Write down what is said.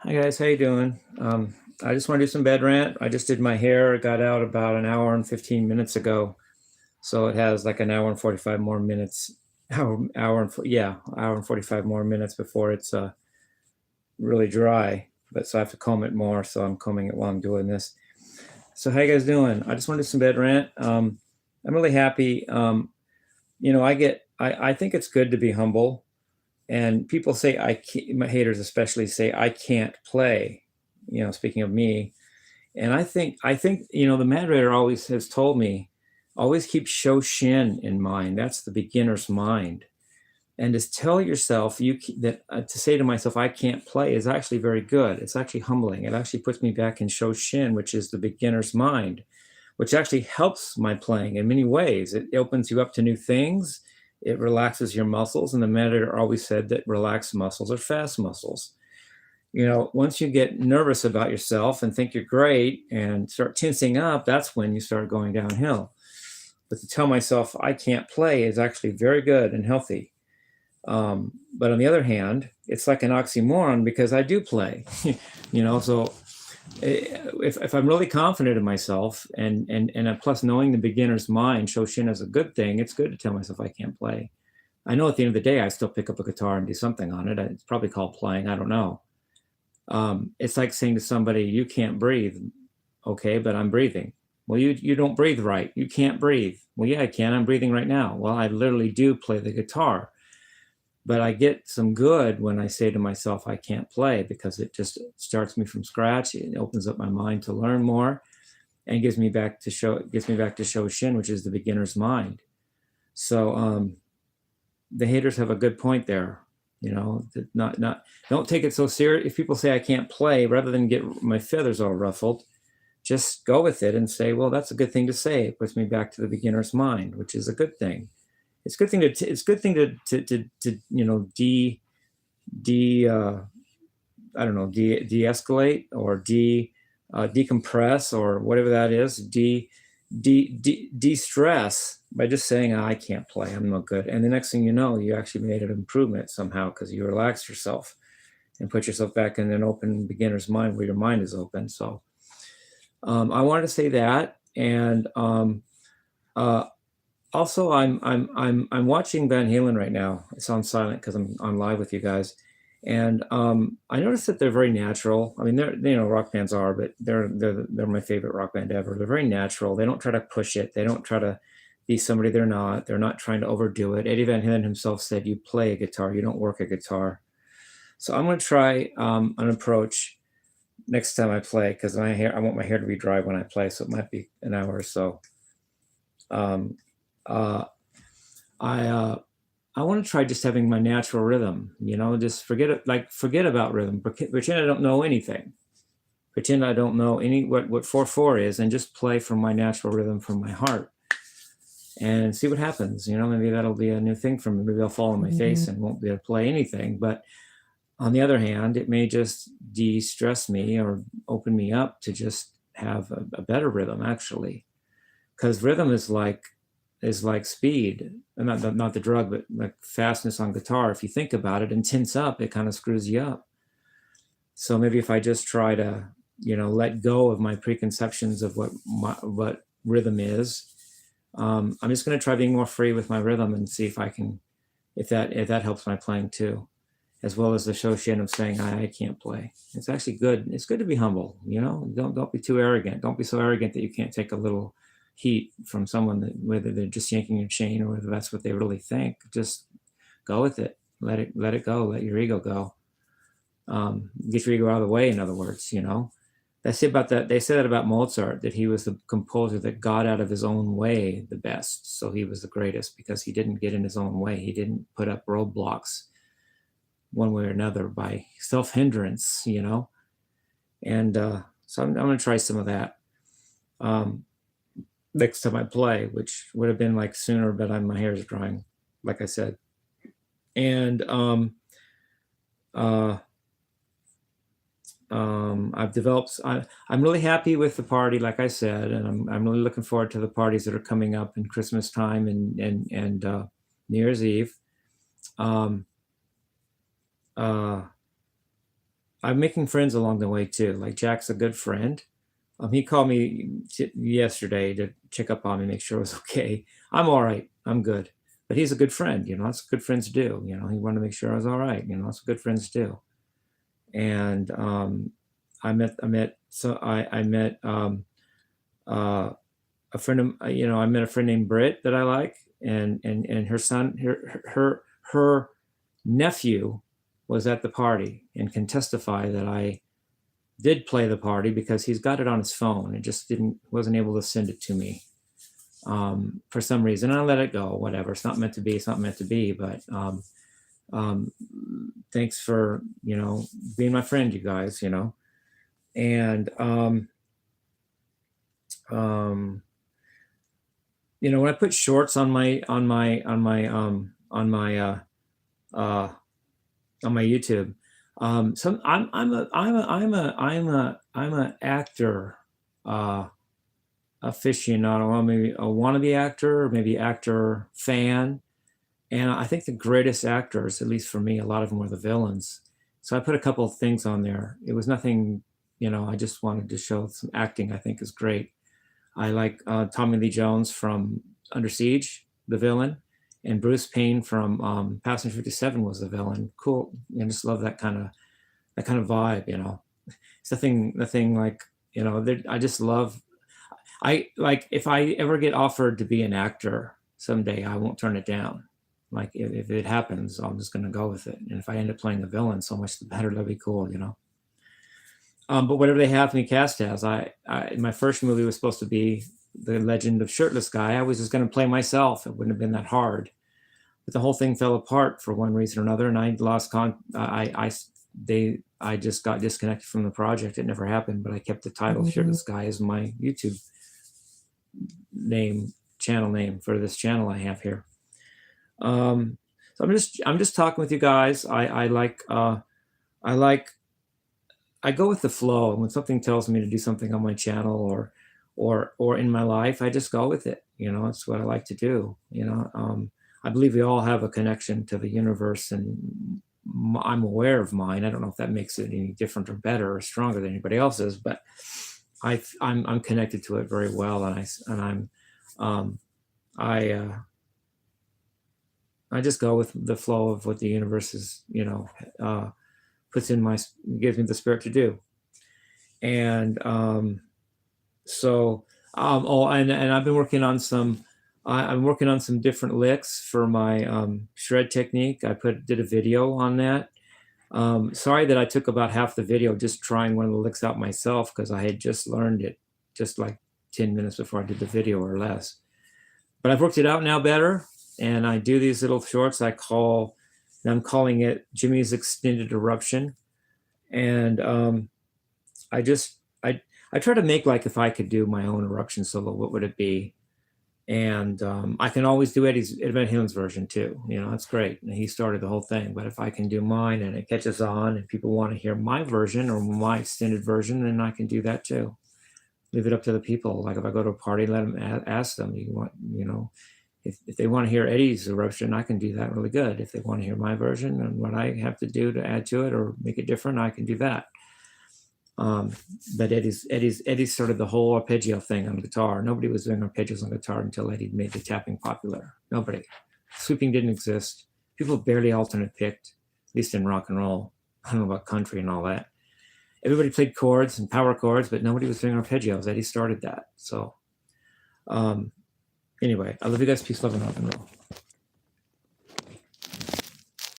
Hi guys, how you doing? I just want to do some bed rant. I just did my hair. It got out about an hour and 15 minutes ago, so it has like an hour and 45 more minutes. Hour and 45 more minutes before it's really dry. But so I have to comb it more. So I'm combing it while I'm doing this. So how you guys doing? I just want to do some bed rant. I'm really happy. I think it's good to be humble. And people say I can't, my haters especially say I can't play. Speaking of me, and I think the moderator always has told me, always keep show shin in mind. That's the beginner's mind, and just tell yourself that to say to myself I can't play is actually very good. It's actually humbling. It actually puts me back in show shin, which is the beginner's mind, which actually helps my playing in many ways. It opens you up to new things. It relaxes your muscles, and the meditator always said that relaxed muscles are fast muscles. Once you get nervous about yourself and think you're great and start tensing up, that's when you start going downhill. But to tell myself I can't play is actually very good and healthy. But on the other hand, it's like an oxymoron because I do play. So if I'm really confident in myself and plus knowing the beginner's mind, Shoshin is a good thing. It's good to tell myself I can't play. I know at the end of the day, I still pick up a guitar and do something on it. It's probably called playing. I don't know. It's like saying to somebody, you can't breathe. Okay, but I'm breathing. Well, you don't breathe right. You can't breathe. Well, yeah, I can. I'm breathing right now. Well, I literally do play the guitar. But I get some good when I say to myself, I can't play, because it just starts me from scratch. It opens up my mind to learn more and gives me back to show shin, which is the beginner's mind. So the haters have a good point there. Not don't take it so serious. If people say I can't play, rather than get my feathers all ruffled, just go with it and say, well, that's a good thing to say. It puts me back to the beginner's mind, which is a good thing. It's a good thing to de I don't know, de-escalate or decompress or whatever that is, de-stress by just saying, I can't play, I'm no good. And the next thing you know, you actually made an improvement somehow because you relaxed yourself and put yourself back in an open beginner's mind where your mind is open. So I wanted to say that. And uh, also, I'm watching Van Halen right now. It's on silent because I'm on live with you guys, and I noticed that they're very natural. I mean, they're rock bands are, but they're my favorite rock band ever. They're very natural. They don't try to push it. They don't try to be somebody they're not. They're not trying to overdo it. Eddie Van Halen himself said, "You play a guitar, you don't work a guitar." So I'm going to try an approach next time I play, because I want my hair to be dry when I play, so it might be an hour or so. Um, uh, I I want to try just having my natural rhythm. Just forget about rhythm. Pretend I don't know anything. Pretend I don't know what 4/4 is, and just play from my natural rhythm from my heart, and see what happens. Maybe that'll be a new thing for me. Maybe I'll fall on my face and won't be able to play anything. But on the other hand, it may just de-stress me or open me up to just have a better rhythm, actually, because rhythm is like speed, and not the drug, but like fastness on guitar. If you think about it and tense up, it kind of screws you up. So maybe if I just try to let go of my preconceptions of what rhythm is, I'm just going to try being more free with my rhythm and see if that helps my playing too, as well as the shoshin of saying I can't play. It's actually good. It's good to be humble. Don't be too arrogant. Don't be so arrogant that you can't take a little heat from someone, that whether they're just yanking your chain or whether that's what they really think. Just go with it. Let it go. Let your ego go. Get your ego out of the way. In other words, They say that about Mozart, that he was the composer that got out of his own way the best. So he was the greatest because he didn't get in his own way. He didn't put up roadblocks one way or another by self-hindrance, And so I'm going to try some of that next time I play, which would have been like sooner, but my hair is drying, like I said. And I've developed. I'm really happy with the party, like I said, and I'm really looking forward to the parties that are coming up in Christmas time and New Year's Eve. Um, uh, I'm making friends along the way too. Like Jack's a good friend. He called me yesterday to check up on me, make sure I was okay. I'm all right. I'm good. But he's a good friend. That's what good friends do. He wanted to make sure I was all right. That's what good friends do. And I met a friend of, I met a friend named Britt that I like, and her son, her nephew was at the party and can testify that I did play the party because he's got it on his phone and just wasn't able to send it to me for some reason. And I let it go, whatever. It's not meant to be. It's not meant to be. But thanks for, being my friend, you guys, and, when I put shorts on my YouTube, I'm a actor aficionado, maybe a wannabe actor, or maybe actor fan. And I think the greatest actors, at least for me, a lot of them were the villains. So I put a couple of things on there. It was nothing, I just wanted to show some acting I think is great. I like Tommy Lee Jones from Under Siege, the villain, and Bruce Payne from Passenger 57 was the villain. Cool. I just love that kind of vibe, It's nothing like, I just love, if I ever get offered to be an actor someday, I won't turn it down. Like if it happens, I'm just going to go with it. And if I end up playing the villain, so much the better. That'd be cool, But whatever they have me cast as, my first movie was supposed to be The Legend of Shirtless Guy. I was just going to play myself. It wouldn't have been that hard. But the whole thing fell apart for one reason or another, and I lost I just got disconnected from the project. It never happened, but I kept the title Shirtless Guy as my YouTube channel name for this channel I have here. So I'm just talking with you guys. I go with the flow. And when something tells me to do something on my channel or in my life, I just go with it. It's what I like to do. I believe we all have a connection to the universe, and I'm aware of mine. I don't know if that makes it any different or better or stronger than anybody else's, but I'm connected to it very well, and I just go with the flow of what the universe is, gives me the spirit to do. And and I've been working on I'm working on some different licks for my shred technique. I did a video on that. Sorry that I took about half the video just trying one of the licks out myself, because I had just learned it just like 10 minutes before I did the video or less. But I've worked it out now better, and I do these little shorts I'm calling it Jimmy's Extended Eruption. And I try to make like if I could do my own eruption solo, what would it be? And I can always do Ed Van Halen's version too. That's great. And he started the whole thing. But if I can do mine and it catches on and people want to hear my version or my extended version, then I can do that too. Leave it up to the people. Like if I go to a party, let them ask them, if they want to hear Eddie's eruption, I can do that really good. If they want to hear my version and what I have to do to add to it or make it different, I can do that. But Eddie started the whole arpeggio thing on guitar. Nobody was doing arpeggios on guitar until Eddie made the tapping popular. Nobody. Sweeping didn't exist. People barely alternate picked, at least in rock and roll. I don't know about country and all that. Everybody played chords and power chords, but nobody was doing arpeggios. Eddie started that. So anyway, I love you guys. Peace, love, and rock and roll.